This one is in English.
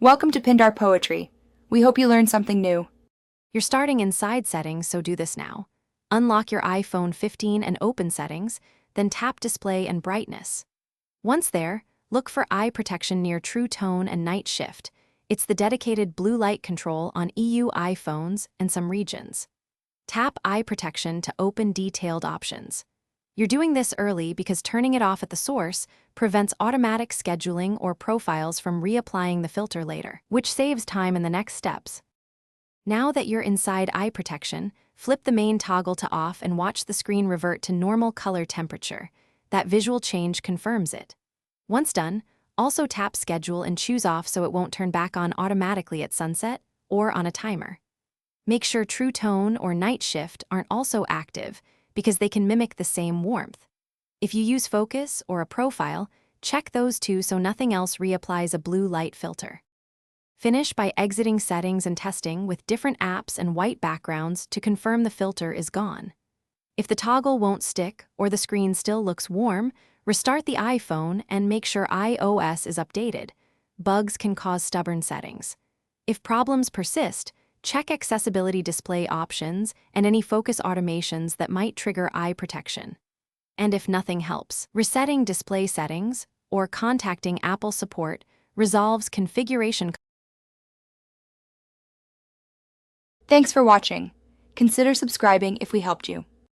Welcome to Pindar Poetry. We hope you learned something new. You're starting in side settings, so do this now. Unlock your iPhone 15 and open settings, then tap display and brightness. Once there, look for eye protection near True Tone and Night Shift. It's the dedicated blue light control on EU iPhones and some regions. Tap eye protection to open detailed options. You're doing this early because turning it off at the source prevents automatic scheduling or profiles from reapplying the filter later, which saves time in the next steps. Now that you're inside eye protection, flip the main toggle to off and watch the screen revert to normal color temperature. That visual change confirms it. Once done, also tap schedule and choose off so it won't turn back on automatically at sunset or on a timer. Make sure True Tone or Night Shift aren't also active because they can mimic the same warmth. If you use focus or a profile, check those two so nothing else reapplies a blue light filter. Finish by exiting settings and testing with different apps and white backgrounds to confirm the filter is gone. If the toggle won't stick or the screen still looks warm, restart the iPhone and make sure iOS is updated. Bugs can cause stubborn settings. If problems persist, check accessibility display options and any focus automations that might trigger eye protection. And if nothing helps, resetting display settings or contacting Apple support resolves configuration. Thanks for watching. Consider subscribing if we helped you.